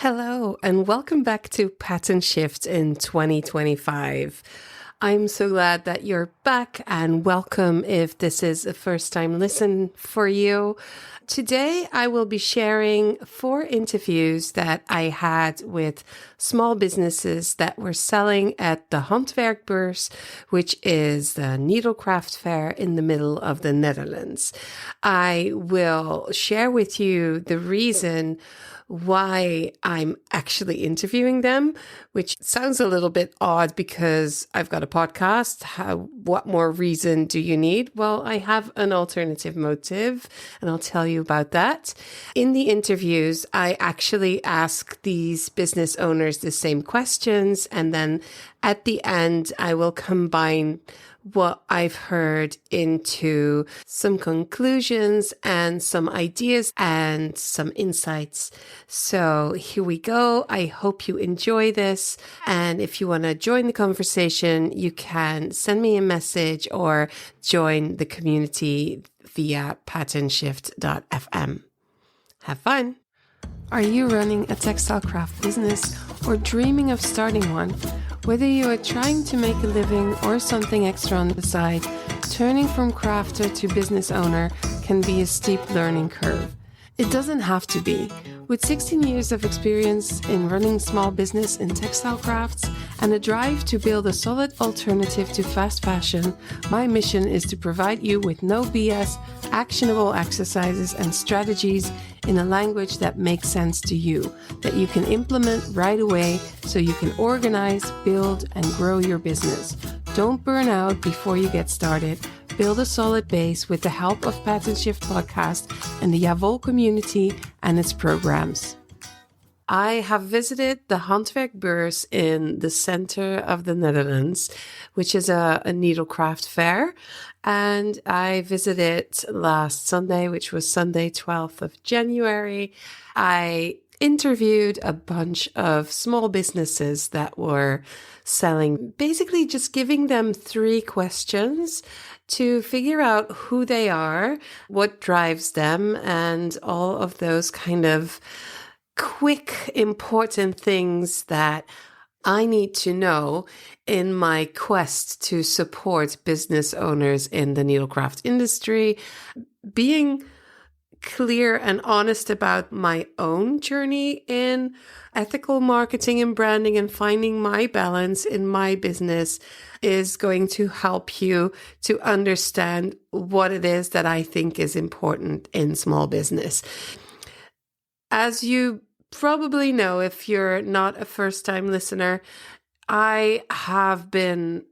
Hello, and welcome back to Pattern Shift in 2025. I'm so glad that you're back, and welcome if this is a first time listen for you. Today, I will be sharing 4 interviews that I had with small businesses that were selling at the Handwerk Beurs, which is the needlecraft fair in the middle of the Netherlands. I will share with you the reason why I'm actually interviewing them, which sounds a little bit odd because I've got a podcast. What more reason do you need? Well, I have an alternative motive, and I'll tell you about that. In the interviews, I actually ask these business owners the same questions, and then at the end, I will combine what I've heard into some conclusions and some ideas and some insights. So here we go. I hope you enjoy this. And if you want to join the conversation, you can send me a message or join the community via patternshift.fm. Have fun. Are you running a textile craft business or dreaming of starting one? Whether you are trying to make a living or something extra on the side, turning from crafter to business owner can be a steep learning curve. It doesn't have to be. With 16 years of experience in running small business in textile crafts and a drive to build a solid alternative to fast fashion, my mission is to provide you with no BS, actionable exercises and strategies in a language that makes sense to you, that you can implement right away so you can organize, build, and grow your business. Don't burn out before you get started. Build a solid base with the help of Pattern Shift podcast and the Javol community and its programs. I have visited the Handwerk Beurs in the center of the Netherlands, which is a needlecraft fair. And I visited last Sunday, which was Sunday, 12th of January. I interviewed a bunch of small businesses that were selling, basically just giving them 3 questions to figure out who they are, what drives them, and all of those kind of quick, important things that I need to know in my quest to support business owners in the needlecraft industry, being clear and honest about my own journey in ethical marketing and branding and finding my balance in my business is going to help you to understand what it is that I think is important in small business. As you probably know, if you're not a first-time listener, I have been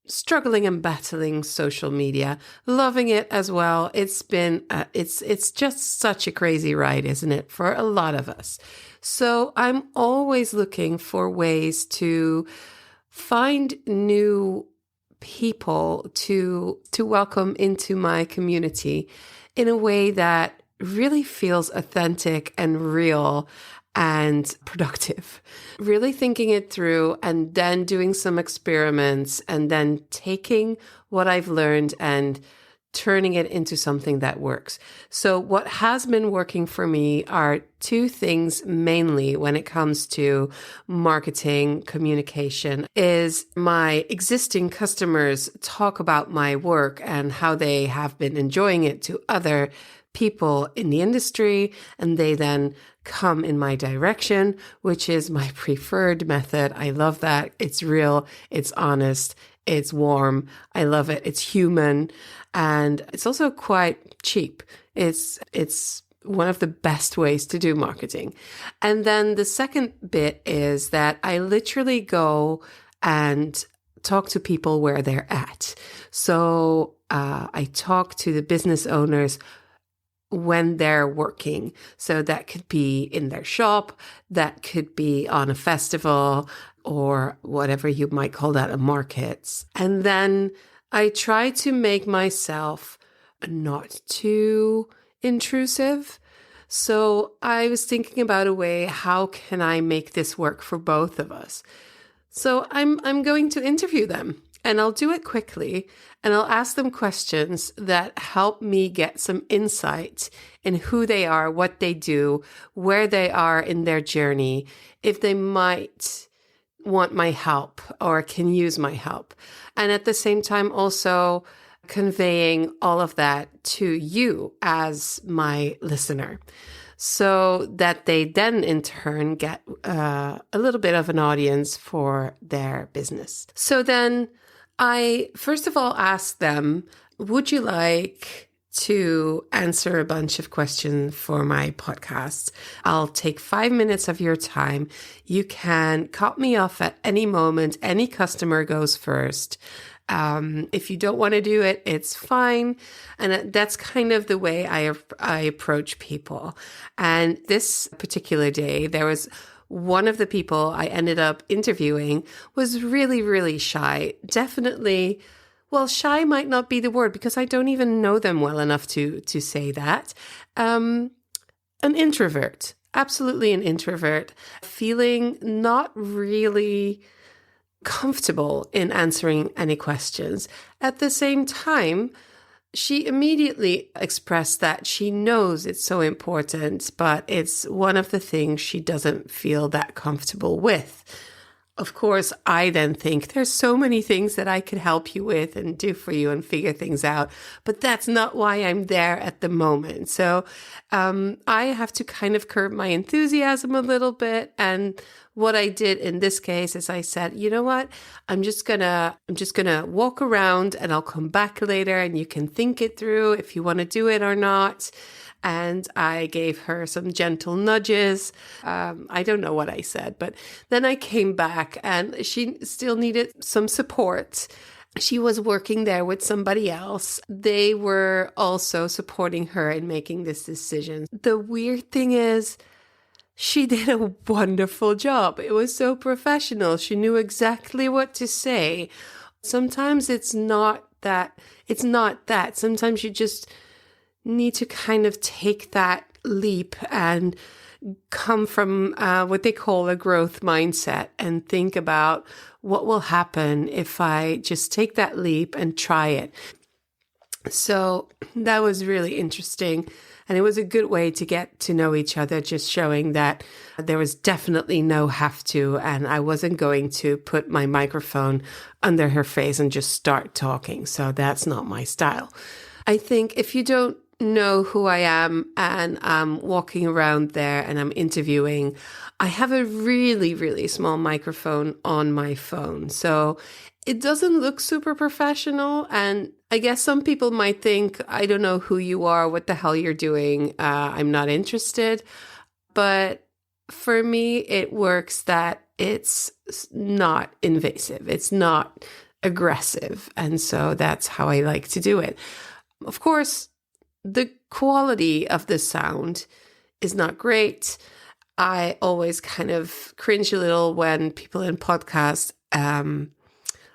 struggling and battling social media, loving it as well. It's been, it's just such a crazy ride, isn't it? For a lot of us. So I'm always looking for ways to find new people to welcome into my community in a way that really feels authentic and real and productive. Really thinking it through and then doing some experiments and then taking what I've learned and turning it into something that works. So what has been working for me are 2 things mainly when it comes to marketing communication is my existing customers talk about my work and how they have been enjoying it to other people in the industry, and they then come in my direction, which is my preferred method. I love that. It's real, it's honest, it's warm. I love it. It's human, and it's also quite cheap. It's one of the best ways to do marketing. And then the second bit is that I literally go and talk to people where they're at. So I talk to the business owners when they're working. So that could be in their shop, that could be on a festival, or whatever you might call that, a market. And then I try to make myself not too intrusive. So I was thinking about a way, how can I make this work for both of us? So I'm going to interview them. And I'll do it quickly, and I'll ask them questions that help me get some insight in who they are, what they do, where they are in their journey, if they might want my help or can use my help. And at the same time, also conveying all of that to you as my listener, so that they then in turn get a little bit of an audience for their business. So then I first of all ask them, would you like to answer a bunch of questions for my podcast? I'll take 5 minutes of your time. You can cut me off at any moment. Any customer goes first. If you don't want to do it, it's fine. And that's kind of the way I approach people. And this particular day, there was one of the people I ended up interviewing was really, really shy. Definitely, well, shy might not be the word because I don't even know them well enough to say that. An introvert, absolutely an introvert, feeling not really comfortable in answering any questions. At the same time, she immediately expressed that she knows it's so important, but it's one of the things she doesn't feel that comfortable with. Of course, I then think there's so many things that I could help you with and do for you and figure things out, but that's not why I'm there at the moment. So I have to kind of curb my enthusiasm a little bit. And what I did in this case is I said, you know what, I'm just gonna walk around and I'll come back later and you can think it through if you want to do it or not. And I gave her some gentle nudges. I don't know what I said, but then I came back and she still needed some support. She was working there with somebody else. They were also supporting her in making this decision. The weird thing is, she did a wonderful job. It was so professional. She knew exactly what to say. Sometimes it's not that. Sometimes you just need to kind of take that leap and come from what they call a growth mindset and think about what will happen if I just take that leap and try it. So that was really interesting. And it was a good way to get to know each other, just showing that there was definitely no have to, and I wasn't going to put my microphone under her face and just start talking. So that's not my style. I think if you don't know who I am and I'm walking around there and I'm interviewing, I have a really, really small microphone on my phone. So it doesn't look super professional. And I guess some people might think, I don't know who you are, what the hell you're doing. I'm not interested. But for me, it works that it's not invasive. It's not aggressive. And so that's how I like to do it. Of course, the quality of the sound is not great. I always kind of cringe a little when people in podcasts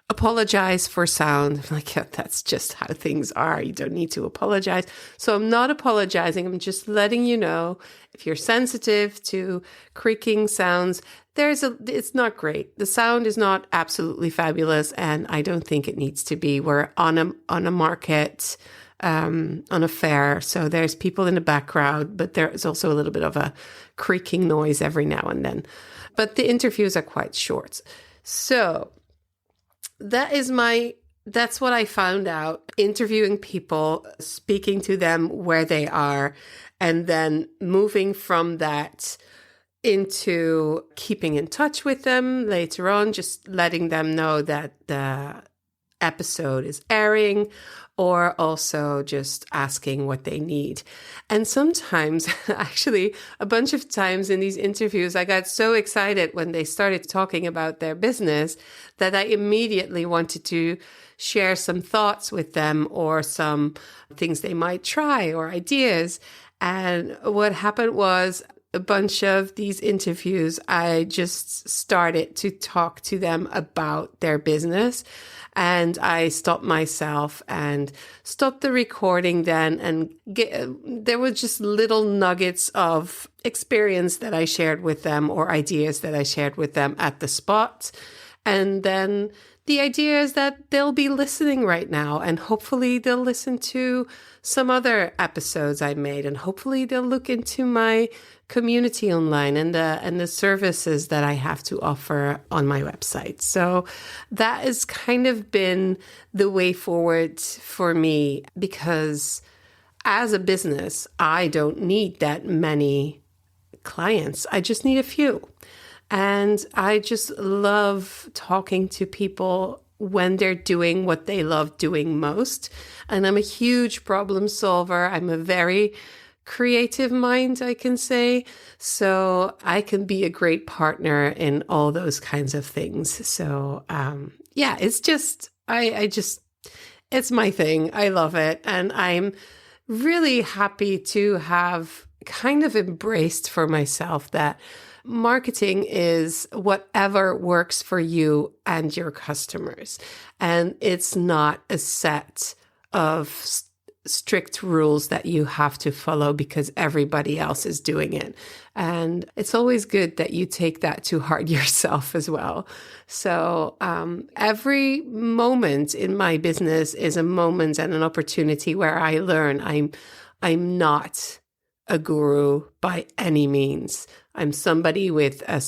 apologize for sound. I'm like, yeah, that's just how things are. You don't need to apologize. So I'm not apologizing. I'm just letting you know if you're sensitive to creaking sounds, it's not great. The sound is not absolutely fabulous, and I don't think it needs to be. We're on a market, on a fair, so there's people in the background, but there's also a little bit of a creaking noise every now and then. But the interviews are quite short. So that's what I found out, interviewing people, speaking to them where they are, and then moving from that into keeping in touch with them later on, just letting them know that the episode is airing, or also just asking what they need. And sometimes, actually, a bunch of times in these interviews, I got so excited when they started talking about their business that I immediately wanted to share some thoughts with them or some things they might try or ideas. And what happened was, a bunch of these interviews, I just started to talk to them about their business. And I stopped myself and stopped the recording then. And there were just little nuggets of experience that I shared with them or ideas that I shared with them at the spot. And then the idea is that they'll be listening right now, and hopefully they'll listen to some other episodes I made, and hopefully they'll look into my community online and the services that I have to offer on my website. So that has kind of been the way forward for me, because as a business, I don't need that many clients. I just need a few. And I just love talking to people when they're doing what they love doing most. And I'm a huge problem solver. I'm a very creative mind, I can say. So I can be a great partner in all those kinds of things. So it's just, it's my thing. I love it. And I'm really happy to have kind of embraced for myself that marketing is whatever works for you and your customers. And it's not a set of strict rules that you have to follow because everybody else is doing it. And it's always good that you take that to heart yourself as well. So every moment in my business is a moment and an opportunity where I learn. I'm not a guru by any means. I'm somebody with a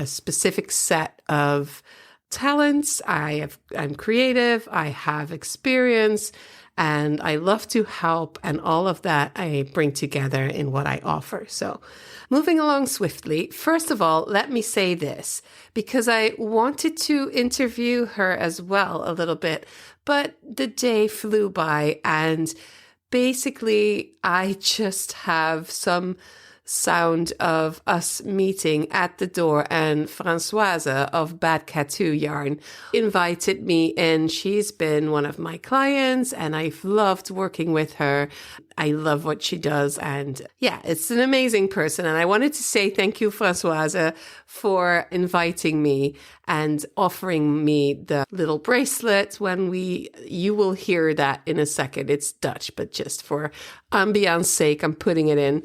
specific set of talents. I'm creative. I have experience, and I love to help. And all of that I bring together in what I offer. So moving along swiftly, first of all, let me say this, because I wanted to interview her as well a little bit, but the day flew by, and basically, I just have some sound of us meeting at the door, and Françoise of Bad Tattoo Yarn invited me in. She's been one of my clients, and I've loved working with her. I love what she does, and yeah, it's an amazing person. And I wanted to say thank you, Françoise, for inviting me and offering me the little bracelet. You will hear that in a second. It's Dutch, but just for ambiance sake, I'm putting it in.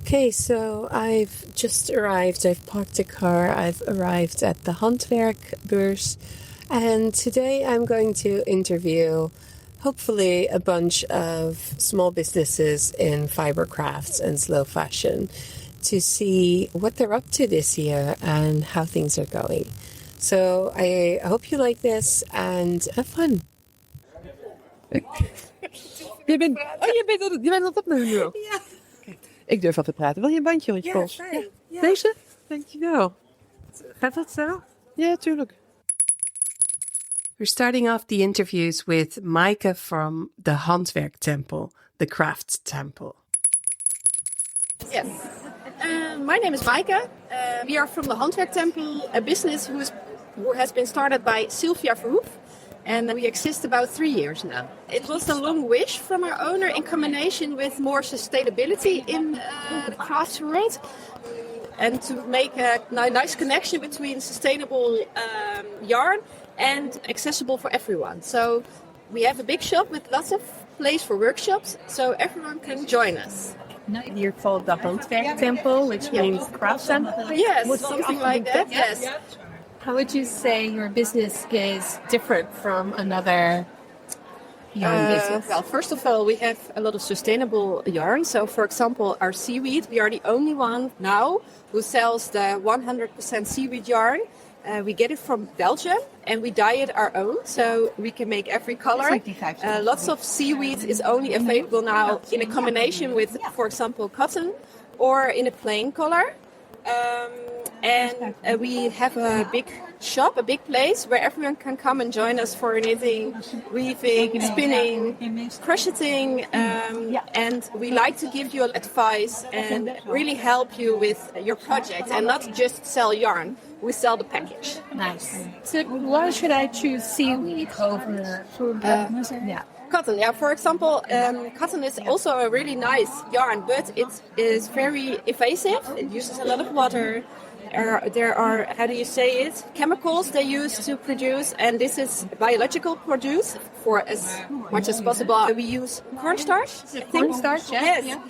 Okay, so I've just arrived. I've parked the car. I've arrived at the Handwerk Beurs, and today I'm going to interview hopefully a bunch of small businesses in fiber crafts and slow fashion to see what they're up to this year and how things are going. So I hope you like this and have fun. Je bent aan het opnemen. Ja. Ik durf altijd te praten. Wil je een bandje rond je pols? Ja. Deze? Dankjewel. Gaat dat zo? Ja, tuurlijk. We're starting off the interviews with Maaike from the Handwerk Temple, the Crafts Temple. Yes. My name is Maaike. We are from the Handwerk Temple, a business who has been started by Sylvia Verhoef. And we exist about 3 years now. It was a long wish from our owner in combination with more sustainability in the crafts world. And to make a nice connection between sustainable yarn and accessible for everyone. So we have a big shop with lots of place for workshops, so everyone can join us. You're called the Handwerk Temple, which means craft center? Yes, something like that, yes. How would you say your business is different from another yarn business? Well, first of all, we have a lot of sustainable yarn. So, for example, our seaweed, we are the only one now who sells the 100% seaweed yarn. We get it from Belgium and we dye it our own, so we can make every color. Lots of seaweed is only available now in a combination with, for example, cotton or in a plain color. And we have a big shop, a big place where everyone can come and join us for knitting, weaving, spinning, crocheting. And we like to give you advice and really help you with your project and not just sell yarn. We sell the package. Nice. So why should I choose seaweed over cotton? Yeah, for example, cotton is also a really nice yarn, but it is very invasive. It uses a lot of water. there are, how do you say it, chemicals they use to produce, and this is biological produce for as much as possible. We use cornstarch. Cornstarch, Yes. yeah.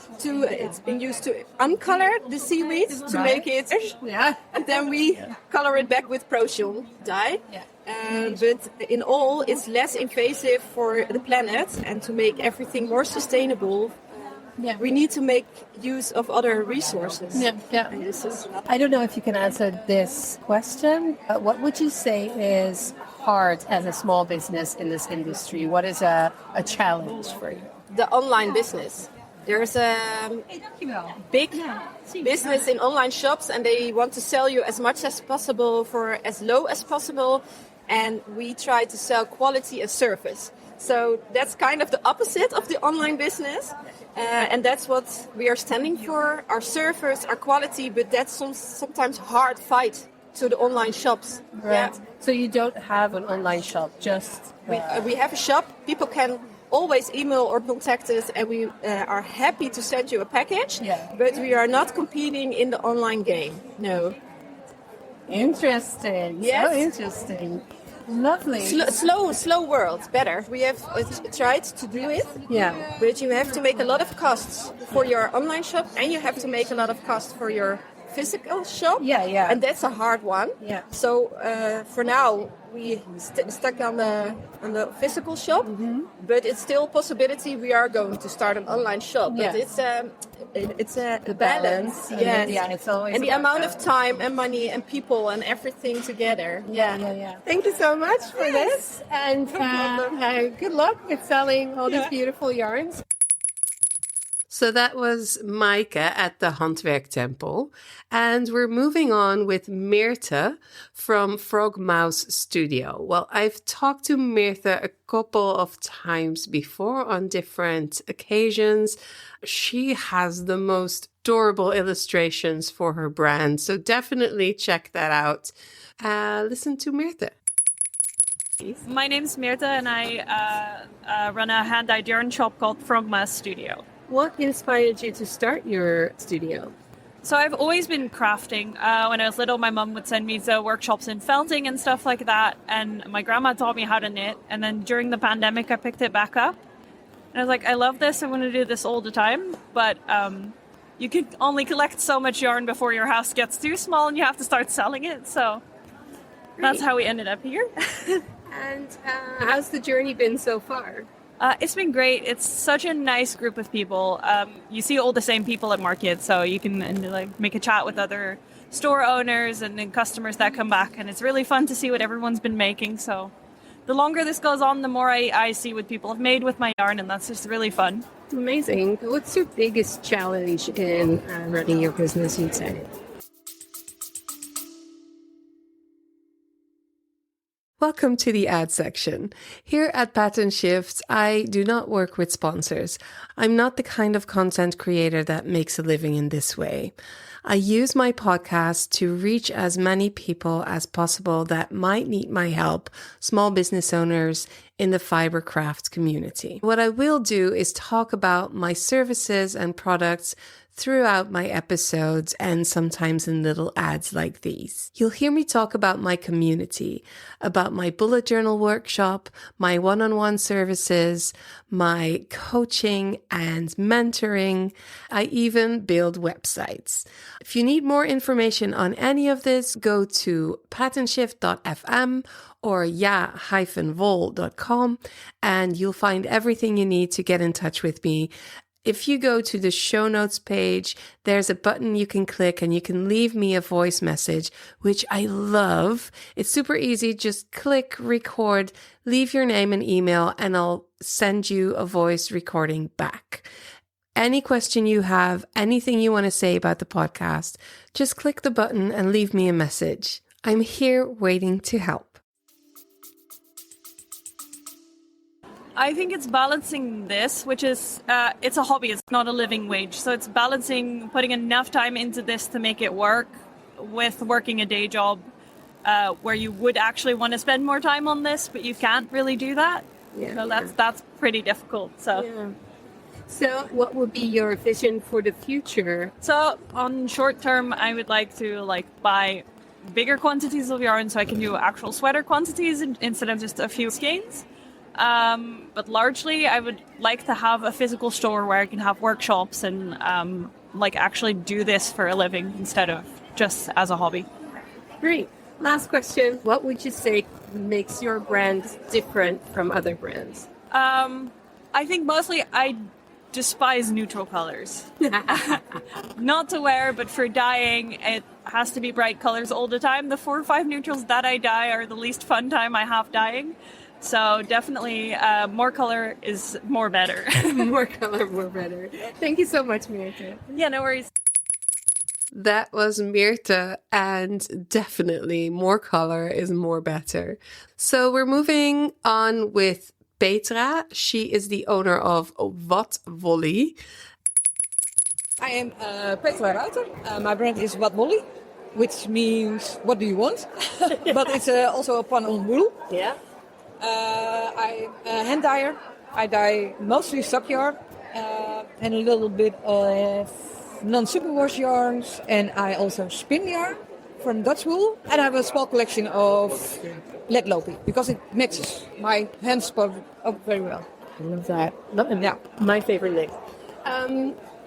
It's been used to uncolor the seaweed to make it. Yeah. And then we color it back with protein dye. Yeah. But in all, it's less invasive for the planet, and to make everything more sustainable, we need to make use of other resources. Yeah, yeah. And this is I don't know if you can answer this question. What would you say is hard as a small business in this industry? What is a challenge for you? the online business. There's a big business in online shops, and they want to sell you as much as possible for as low as possible. And we try to sell quality and service. So that's kind of the opposite of the online business. And that's what we are standing for, our service, our quality. But that's sometimes hard fight to the online shops. Right. Yeah. So you don't have an online shop, just... We have a shop. People can always email or contact us, and we are happy to send you a package. Yeah. But we are not competing in the online game. No. Interesting. Yes. So interesting. Lovely. Slow world. Better. We have tried to do it. Yeah. But you have to make a lot of costs for your online shop, and you have to make a lot of costs for your physical shop. Yeah, yeah. And that's a hard one. Yeah. So for now, we stuck on the physical shop, but it's still a possibility we are going to start an online shop. Yeah. But it's a balance. Yes. Yeah, it's always And the about amount of time and money and people and everything together. Yeah. Thank you so much for this. And good luck with selling all these beautiful yarns. So that was Maaike at the Handwerk Temple. And we're moving on with Meerte from Frog Mouse Studio. Well, I've talked to Meerte a couple of times before on different occasions. She has the most adorable illustrations for her brand. So definitely check that out. Listen to Meerte. My name's Meerte, and I run a hand-dyed yarn shop called Frog Mouse Studio. What inspired you to start your studio? So I've always been crafting. When I was little, my mum would send me to workshops in felting and stuff like that. And my grandma taught me how to knit. And then during the pandemic, I picked it back up. And I was like, I love this. I want to do this all the time. But you can only collect so much yarn before your house gets too small and you have to start selling it. So that's how we ended up here. And how's the journey been so far? It's been great. It's such a nice group of people. You see all the same people at market, so you can make a chat with other store owners and then customers that come back. And it's really fun to see what everyone's been making. So the longer this goes on, the more I see what people have made with my yarn, and that's just really fun. Amazing. What's your biggest challenge in running your business, you'd say? Welcome to the ad section. Here at Pattern Shift, I do not work with sponsors. I'm not the kind of content creator that makes a living in this way. I use my podcast to reach as many people as possible that might need my help, small business owners in the fiber craft community. What I will do is talk about my services and products throughout my episodes and sometimes in little ads like these. You'll hear me talk about my community, about my bullet journal workshop, my one-on-one services, my coaching and mentoring. I even build websites. If you need more information on any of this, go to patternshift.fm or ja-vol.com and you'll find everything you need to get in touch with me. If you go to the show notes page, there's a button you can click and you can leave me a voice message, which I love. It's super easy. Just click record, leave your name and email, and I'll send you a voice recording back. Any question you have, anything you want to say about the podcast, just click the button and leave me a message. I'm here waiting to help. I think it's balancing this, which is, it's a hobby, it's not a living wage. So it's balancing putting enough time into this to make it work with working a day job where you would actually want to spend more time on this, but you can't really do that. Yeah. So that's pretty difficult. So So, what would be your vision for the future? So on short term, I would like to buy bigger quantities of yarn so I can do actual sweater quantities instead of just a few skeins. But largely, I would like to have a physical store where I can have workshops and actually do this for a living instead of just as a hobby. Great. Last question. What would you say makes your brand different from other brands? I think mostly I despise neutral colors. Not to wear, but for dyeing, it has to be bright colors all the time. The 4 or 5 neutrals that I dye are the least fun time I have dyeing. So definitely more color is more better. More color, more better. Thank you so much, Mirte. Yeah, no worries. That was Mirte, and definitely more color is more better. So we're moving on with Petra. She is the owner of Wat Wolly. I am Petra Ruiter. My brand is Wat Wolly, which means what do you want? But it's also a pun on wool. Yeah. I'm a hand dyer. I dye mostly sock yarn and a little bit of non-superwash yarns, and I also spin yarn from Dutch wool. And I have a small collection of lead lopi because it matches my hand spot up very well. I love that. Yeah. My favorite name.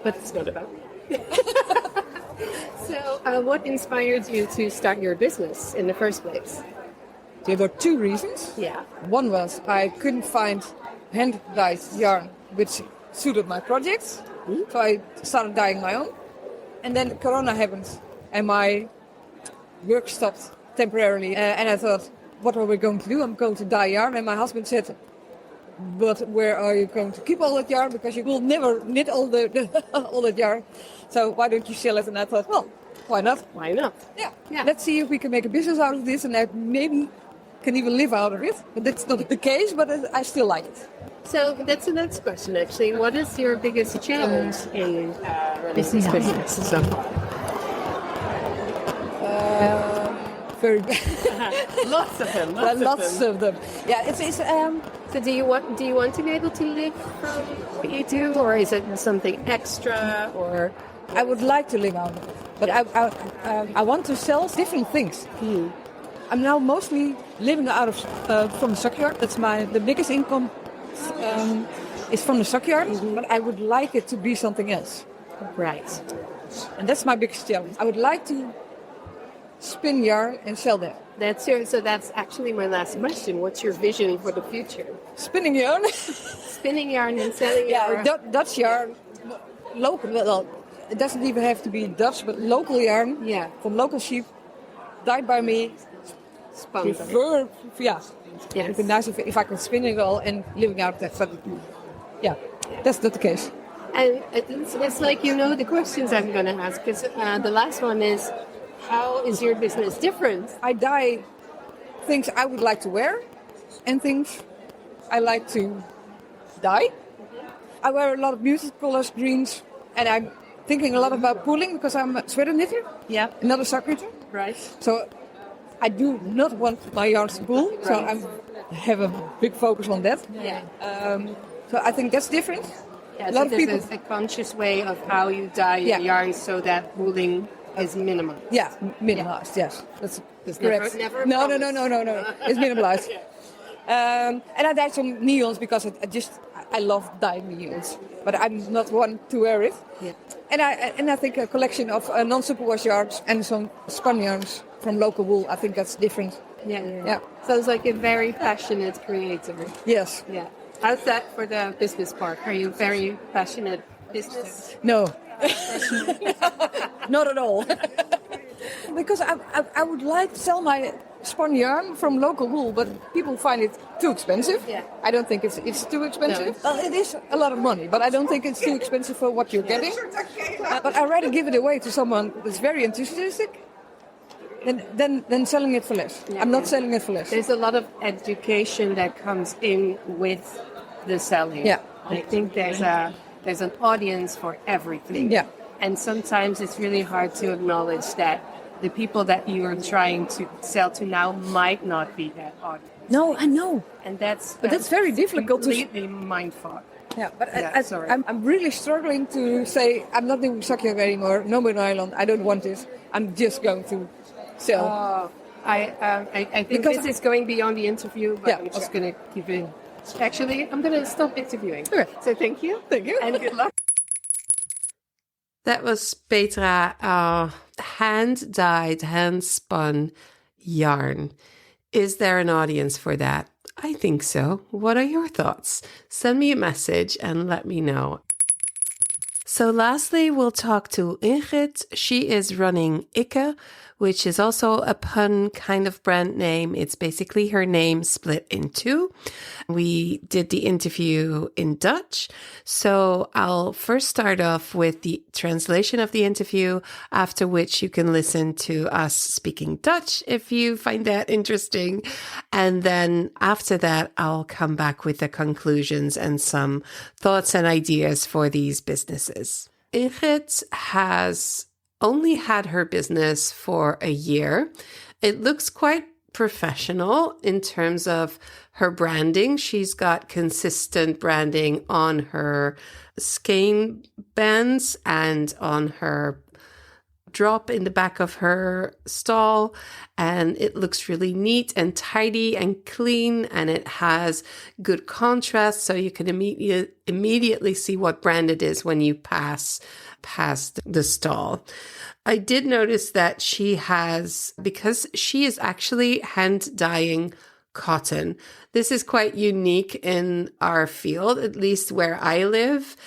But it's not about me. So, what inspired you to start your business in the first place? There were 2 reasons. Yeah. One was I couldn't find hand-dyed yarn which suited my projects, so I started dyeing my own. And then Corona happened, and my work stopped temporarily. And I thought, what are we going to do? I'm going to dye yarn. And my husband said, but where are you going to keep all that yarn? Because you will never knit all all that yarn. So why don't you sell it? And I thought, well, why not? Why not? Yeah. Let's see if we can make a business out of this, and I maybe can even live out of it. But that's not the case, but I still like it. So that's the next question, actually. What is your biggest challenge in this business so far? Very Lots of them. lots of them. Yeah, it's So do you want to be able to live from what you do, or is it something extra, or? I would like to live out of it, but I want to sell different things. I'm now mostly living out of from the stockyard. That's the biggest income is from the stockyard, but I would like it to be something else. Right. And that's my biggest challenge. I would like to spin yarn and sell that. So that's actually my last question. What's your vision for the future? Spinning yarn. Spinning yarn and selling yarn. Dutch yarn, local. Well, it doesn't even have to be Dutch, but local yarn. Yeah. From local sheep, dyed by me. Spun. Yes. It'd be nice if I can spin it all and living out of that. But yeah, that's not the case. And it's like the questions I'm going to ask, because the last one is, how is your business different? I dye things I would like to wear and things I like to dye. I wear a lot of music colors, greens, and I'm thinking a lot about pooling because I'm a sweater knitter. Yeah. Not a sock knitter. Right. So I do not want my yarns to pool, so I have a big focus on that. Yeah. So I think that's different. Yeah, a lot of people. There's a conscious way of how you dye your yarn so that pooling is minimal. Yeah, minimalized. Yes, that's correct. Never No. It's minimalized. And I dye some neons because I love dyeing neons, but I'm not one to wear it. Yeah. And I think a collection of non-superwash yarns and some spun yarns from local wool. I think that's different. Yeah. Sounds like a very passionate creator. Yes. Yeah. How's that for the business part? Are you very passionate business? No. Not at all. Because I would like to sell my spun yarn from local wool, but people find it too expensive. Yeah. I don't think it's too expensive. No. Well, it is a lot of money, but I don't think it's too expensive for what you're getting. But I'd rather give it away to someone that's very enthusiastic than selling it for less. Yeah, I'm not selling it for less. There's a lot of education that comes in with the selling. Yeah. I think there's an audience for everything. Yeah. And sometimes it's really hard to acknowledge that the people that you are trying to sell to now might not be that audience. No, I know. And that's But that's very difficult to... completely mindfuck. Yeah, but sorry. I'm really struggling to say I'm not doing zakjak anymore. No more nylon. I don't want this. I'm just going to sell. I think Because- this is going beyond the interview, but Yeah, I'm just okay. going to keep it. Actually, I'm going to stop interviewing. Okay. So thank you. Thank you. And good luck. That was Petra, our hand-dyed, hand-spun yarn. Is there an audience for that? I think so. What are your thoughts? Send me a message and let me know. So lastly, we'll talk to Ingrid. She is running Ikke, which is also a pun kind of brand name. It's basically her name split in two. We did the interview in Dutch. So I'll first start off with the translation of the interview, after which you can listen to us speaking Dutch if you find that interesting. And then after that, I'll come back with the conclusions and some thoughts and ideas for these businesses. Ingrid has only had her business for a year. It looks quite professional in terms of her branding. She's got consistent branding on her skein bands and on her drop in the back of her stall, and it looks really neat and tidy and clean, and it has good contrast, so you can immediately see what brand it is when you pass past the stall. I did notice that she has, because she is actually hand dyeing cotton. This is quite unique in our field, at least where I live,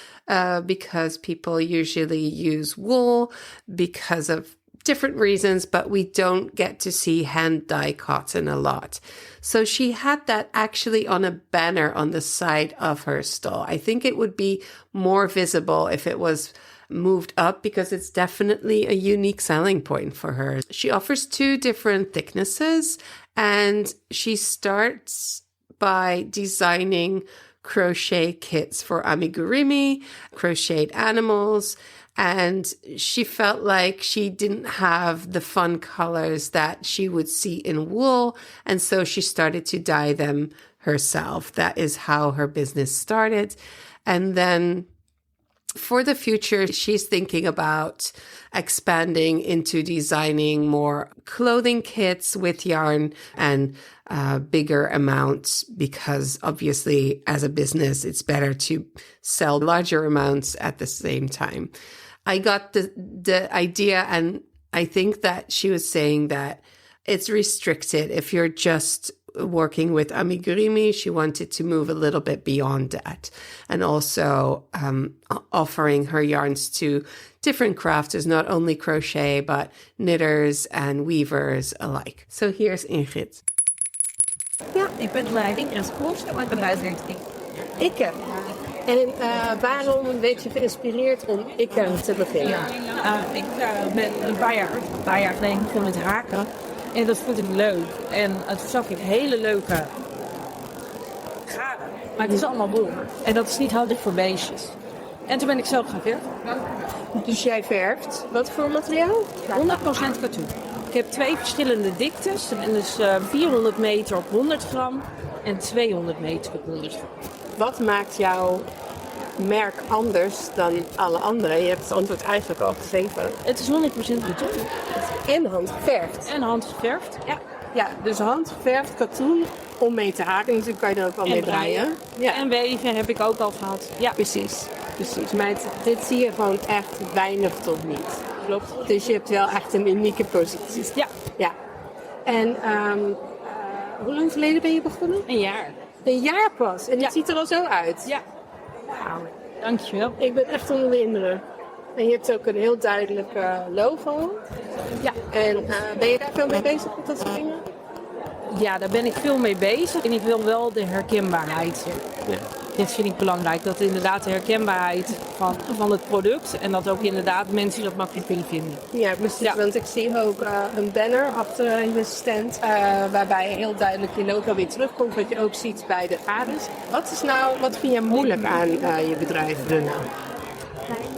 because people usually use wool because of different reasons, but we don't get to see hand dye cotton a lot. So she had that actually on a banner on the side of her stall. I think it would be more visible if it was moved up, because it's definitely a unique selling point for her. She offers 2 different thicknesses, and she starts by designing crochet kits for amigurumi, crocheted animals, and she felt like she didn't have the fun colors that she would see in wool, and so she started to dye them herself. That is how her business started. And then for the future, she's thinking about expanding into designing more clothing kits with yarn and bigger amounts, because obviously as a business, it's better to sell larger amounts at the same time. I got the idea, and I think that she was saying that it's restricted if you're just working with amigurumi. She wanted to move a little bit beyond that, and also offering her yarns to different crafters, not only crochet, but knitters and weavers alike. So here's Ingrid. Ja, ik ben leiding en sponsor en bedrijfsrichting. Ikke. En waarom werd je geïnspireerd om Ikke te beginnen? Ik ben een paar jaar geleden begonnen met haken. En dat vond ik leuk. En toen zag ik hele leuke garen. Maar het is allemaal wol. En dat is niet handig voor beestjes. En toen ben ik zelf gaan verven. Dus jij verft. Wat voor materiaal? 100% katoen. Ik heb 2 verschillende diktes. En dus 400 meter op 100 gram. En 200 meter op 100 gram. Wat maakt jouw merk anders dan alle andere? Je hebt het antwoord eigenlijk al gegeven. Het is 100% katoen. En handgeverfd. En handgeverfd. Ja. Ja, dus handgeverfd katoen om mee te haken. Natuurlijk kan je er ook wel mee draaien. Ja. En weven heb ik ook al gehad. Ja. Precies. Maar dit zie je gewoon echt weinig tot niet. Klopt. Dus je hebt wel echt een unieke positie. Ja. En hoe lang geleden ben je begonnen? Een jaar. Een jaar pas. En het ziet er al zo uit. Ja. Wauw. Dankjewel. Ik ben echt onder de indruk. En je hebt ook een heel duidelijk logo. Ja. En ben je daar veel mee bezig met dat soort dingen? Ja, daar ben ik veel mee bezig. En ik wil wel de herkenbaarheid. Ja. Dit vind ik belangrijk. Dat inderdaad de herkenbaarheid van het product. En dat ook inderdaad mensen dat makkelijk kunnen vinden. Ja, precies. Ja. Want ik zie ook een banner achter in de stand. Waarbij heel duidelijk je logo weer terugkomt. Wat je ook ziet bij de aders. Wat vind jij moeilijk aan je bedrijf runnen?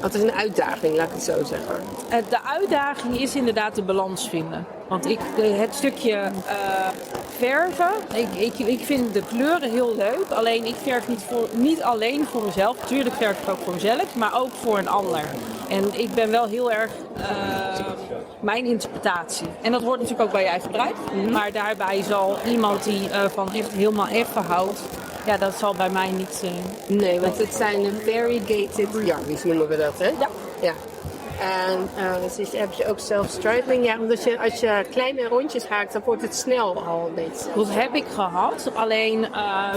Het is een uitdaging, laat ik het zo zeggen. De uitdaging is inderdaad de balans vinden. Want het stukje verven, ik vind de kleuren heel leuk. Alleen ik verf niet alleen voor mezelf. Tuurlijk verf ik ook voor mezelf, maar ook voor een ander. En ik ben wel heel erg mijn interpretatie. En dat hoort natuurlijk ook bij je eigen bedrijf. Maar daarbij zal iemand die van echt helemaal effen houdt, ja, dat zal bij mij niet... Nee, want het zijn variegated yarns, noemen we dat, hè? Ja. En dus heb je ook self-striping. Ja, omdat als je kleine rondjes haakt, dan wordt het snel al een beetje. Dat heb ik gehad. Alleen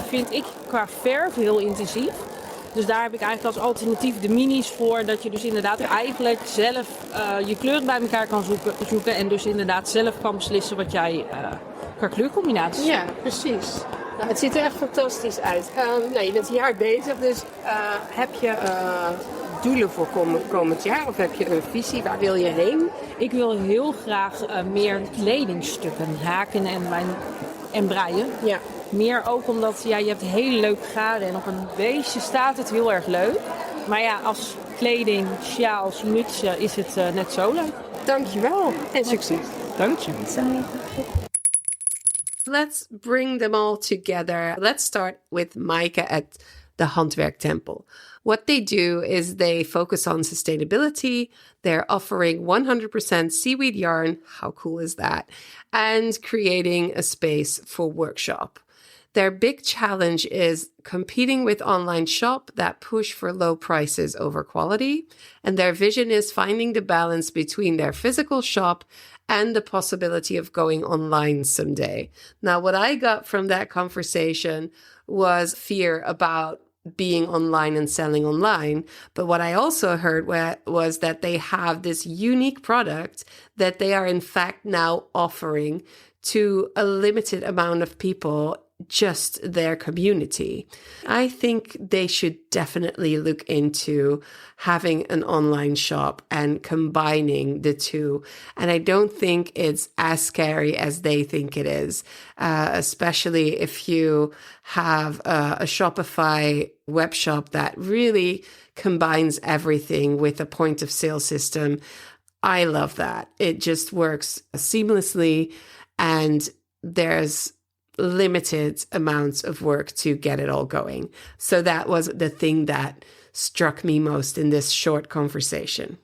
vind ik qua verf heel intensief. Dus daar heb ik eigenlijk als alternatief de minis voor. Dat je dus inderdaad eigenlijk zelf je kleuren bij elkaar kan zoeken. En dus inderdaad zelf kan beslissen wat jij qua kleurcombinaties. Ja, precies. Nou, het ziet er echt fantastisch uit. Je bent hier hard bezig, dus heb je doelen voor komend jaar? Of heb je een visie? Waar wil je heen? Ik wil heel graag meer kledingstukken haken en breien. Ja. Meer ook omdat je hebt hele leuke graden en op een beestje staat het heel erg leuk. Maar ja, als kleding, sjaals, mutsen is het net zo leuk. Dankjewel en succes. Dank je. Let's bring them all together. Let's start with Maaike at the Handwerk Temple. What they do is they focus on sustainability. They're offering 100% seaweed yarn. How cool is that? And creating a space for workshop. Their big challenge is competing with online shop that push for low prices over quality. And their vision is finding the balance between their physical shop and the possibility of going online someday. Now, what I got from that conversation was fear about being online and selling online. But what I also heard was that they have this unique product that they are in fact now offering to a limited amount of people, just their community. I think they should definitely look into having an online shop and combining the two. And I don't think it's as scary as they think it is, especially if you have a Shopify web shop that really combines everything with a point of sale system. I love that. It just works seamlessly, and there's limited amounts of work to get it all going. So that was the thing that struck me most in this short conversation.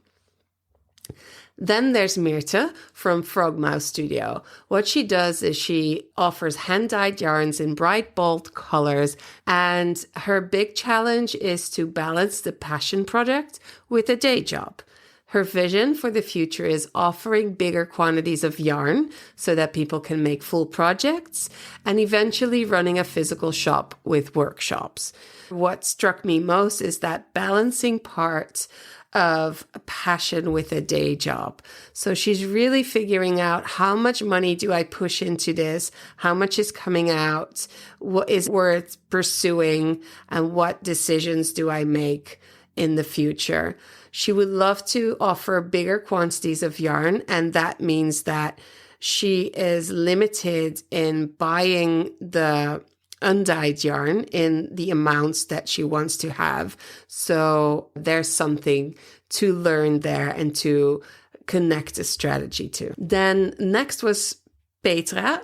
Then there's Meerte from Frogmouth Studio. What she does is she offers hand-dyed yarns in bright, bold colors, and her big challenge is to balance the passion project with a day job. Her vision for the future is offering bigger quantities of yarn so that people can make full projects, and eventually running a physical shop with workshops. What struck me most is that balancing part of passion with a day job. So she's really figuring out, how much money do I push into this? How much is coming out? What is worth pursuing? And what decisions do I make in the future? She would love to offer bigger quantities of yarn, and that means that she is limited in buying the undyed yarn in the amounts that she wants to have. So there's something to learn there and to connect a strategy to. Then next was Petra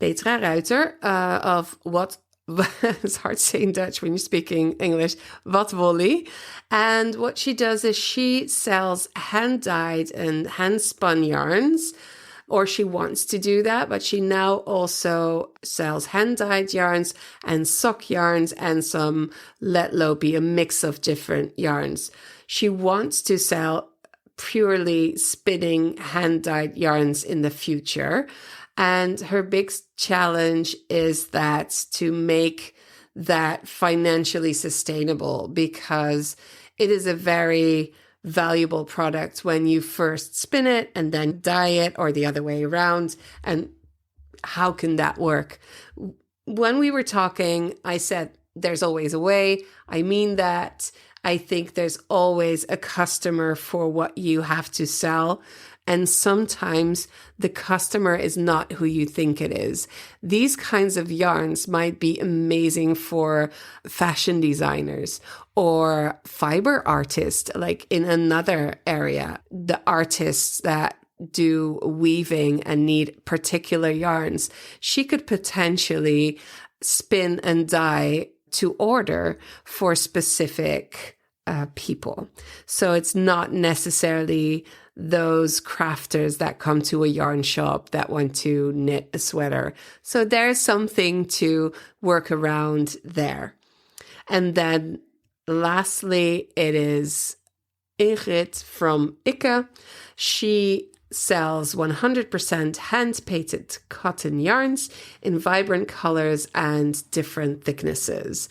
Ruiter of What... It's hard to say in Dutch when you're speaking English. Wat Wolly. And what she does is she sells hand-dyed and hand-spun yarns, or she wants to do that, but she now also sells hand-dyed yarns and sock yarns and some let lopi, a mix of different yarns. She wants to sell purely spinning hand-dyed yarns in the future. And her big challenge is that to make that financially sustainable, because it is a very valuable product when you first spin it and then dye it, or the other way around. And how can that work? When we were talking, I said, there's always a way. I mean that. I think there's always a customer for what you have to sell. And sometimes the customer is not who you think it is. These kinds of yarns might be amazing for fashion designers or fiber artists, like in another area, the artists that do weaving and need particular yarns. She could potentially spin and dye to order for specific people. So it's not necessarily those crafters that come to a yarn shop that want to knit a sweater. So there's something to work around there. And then lastly, it is Ingrid from Ikke. She sells 100% hand-painted cotton yarns in vibrant colors and different thicknesses.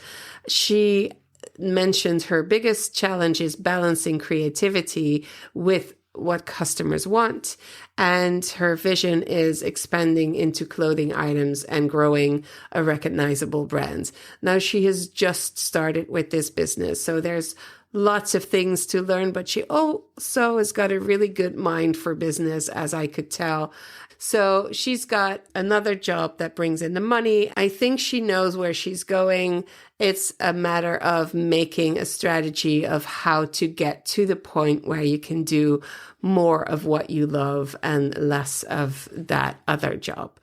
She mentioned her biggest challenge is balancing creativity with what customers want, and her vision is expanding into clothing items and growing a recognizable brand. Now, she has just started with this business, so there's lots of things to learn, but she also has got a really good mind for business, as I could tell. So she's got another job that brings in the money. I think she knows where she's going. It's a matter of making a strategy of how to get to the point where you can do more of what you love and less of that other job.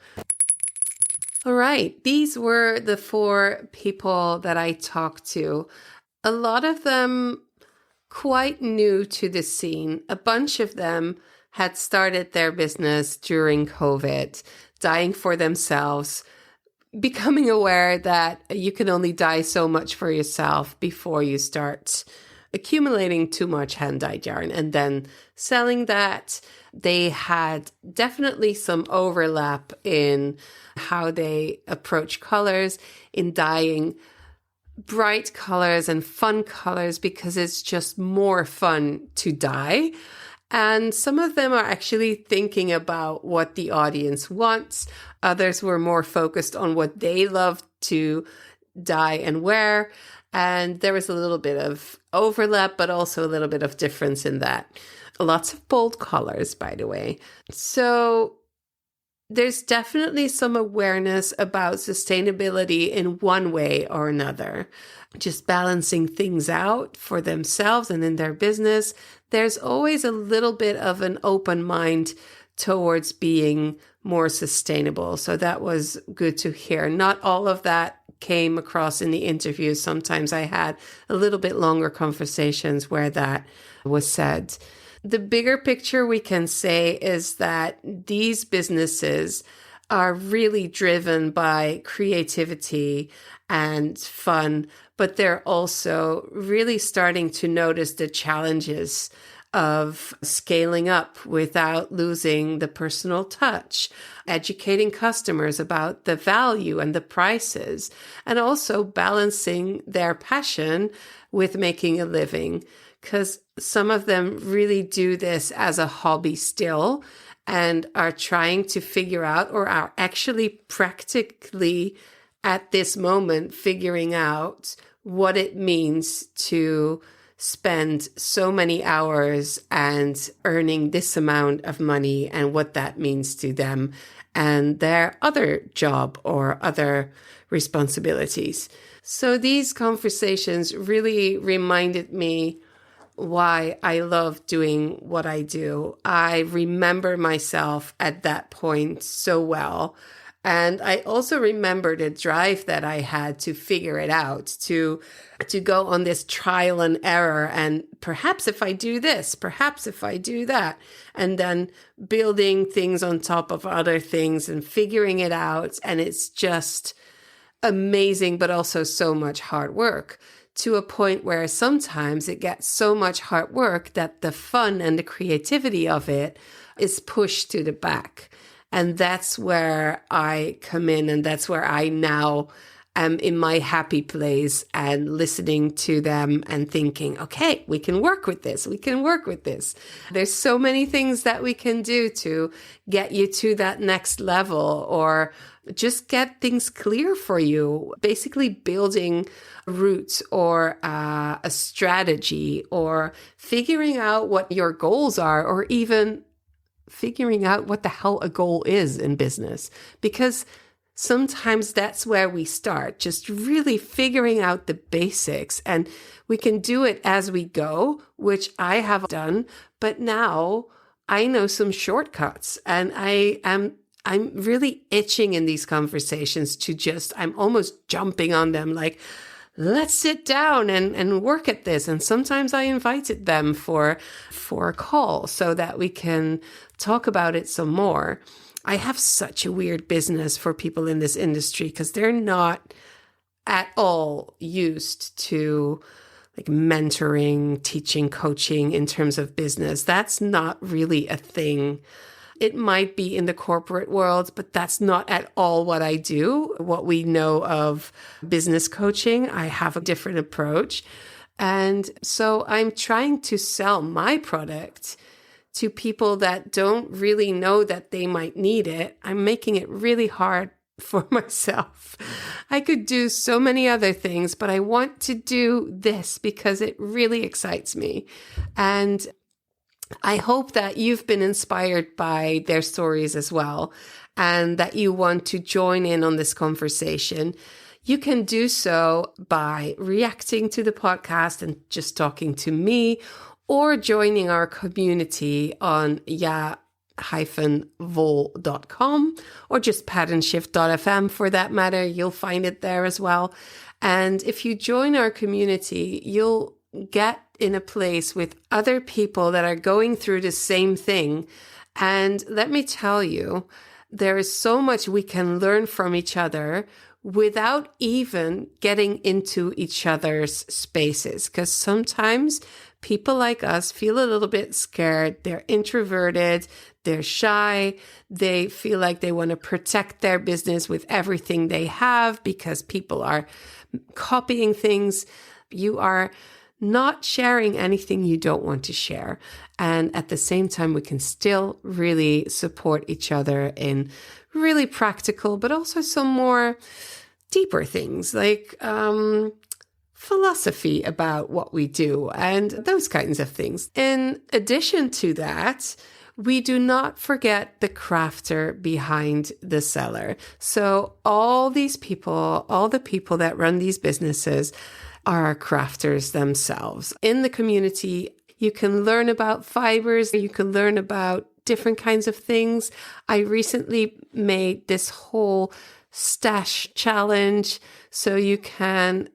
All right. These were the 4 people that I talked to. A lot of them quite new to the scene. A bunch of them had started their business during COVID, dyeing for themselves, becoming aware that you can only dye so much for yourself before you start accumulating too much hand-dyed yarn and then selling that. They had definitely some overlap in how they approach colors, in dyeing bright colors and fun colors because it's just more fun to dye. And some of them are actually thinking about what the audience wants. Others were more focused on what they love to dye and wear. And there was a little bit of overlap, but also a little bit of difference in that. Lots of bold colors, by the way. So there's definitely some awareness about sustainability in one way or another. Just balancing things out for themselves and in their business. There's always a little bit of an open mind towards being more sustainable. So that was good to hear. Not all of that came across in the interview. Sometimes I had a little bit longer conversations where that was said. The bigger picture we can say is that these businesses are really driven by creativity and fun, but they're also really starting to notice the challenges of scaling up without losing the personal touch, educating customers about the value and the prices, and also balancing their passion with making a living. Because some of them really do this as a hobby still and are trying to figure out, or are actually practically at this moment figuring out what it means to spend so many hours and earning this amount of money and what that means to them and their other job or other responsibilities. So these conversations really reminded me why I love doing what I do. I remember myself at that point so well. And I also remember the drive that I had to figure it out, to go on this trial and error. And perhaps if I do this, perhaps if I do that, and then building things on top of other things and figuring it out. And it's just amazing, but also so much hard work, to a point where sometimes it gets so much hard work that the fun and the creativity of it is pushed to the back. And that's where I come in, and that's where I now am in my happy place and listening to them and thinking, okay, we can work with this. We can work with this. There's so many things that we can do to get you to that next level, or just get things clear for you. Basically building routes or a strategy, or figuring out what your goals are, or even figuring out what the hell a goal is in business, because sometimes that's where we start, just really figuring out the basics, and we can do it as we go, which I have done. But now I know some shortcuts, and I'm really itching in these conversations to I'm almost jumping on them like, let's sit down and work at this. And sometimes I invited them for a call so that we can talk about it some more. I have such a weird business for people in this industry because they're not at all used to like mentoring, teaching, coaching in terms of business. That's not really a thing. It might be in the corporate world, but that's not at all what I do. What we know of business coaching, I have a different approach. And so I'm trying to sell my product to people that don't really know that they might need it. I'm making it really hard for myself. I could do so many other things, but I want to do this because it really excites me. And I hope that you've been inspired by their stories as well, and that you want to join in on this conversation. You can do so by reacting to the podcast and just talking to me, or joining our community on vol.com, or just patternshift.fm for that matter. You'll find it there as well. And if you join our community, you'll get in a place with other people that are going through the same thing. And let me tell you, there is so much we can learn from each other without even getting into each other's spaces. Because sometimes people like us feel a little bit scared. They're introverted. They're shy. They feel like they want to protect their business with everything they have because people are copying things. You are not sharing anything you don't want to share. And at the same time, we can still really support each other in really practical, but also some more deeper things like philosophy about what we do and those kinds of things. In addition to that, we do not forget the crafter behind the seller. So all these people, all the people that run these businesses are crafters themselves. In the community, you can learn about fibers, you can learn about different kinds of things. I recently made this whole stash challenge so you can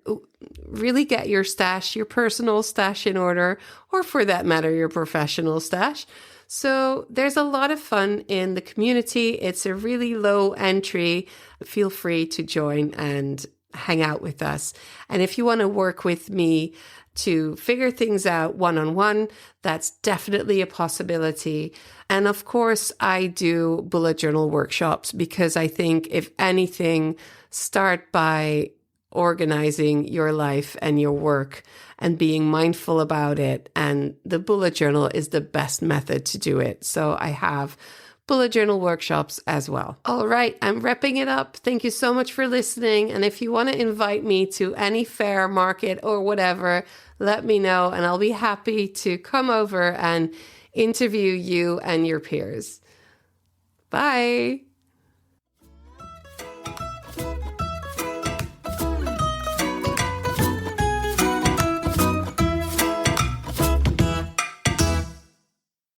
really get your stash, your personal stash in order, or for that matter, your professional stash. So there's a lot of fun in the community. It's a really low entry. Feel free to join and hang out with us. And if you want to work with me to figure things out one-on-one, that's definitely a possibility. And of course, I do bullet journal workshops because I think if anything, start by organizing your life and your work and being mindful about it. And the bullet journal is the best method to do it. So I have bullet journal workshops as well. All right, I'm wrapping it up. Thank you so much for listening. And if you want to invite me to any fair, market, or whatever, let me know and I'll be happy to come over and interview you and your peers. Bye.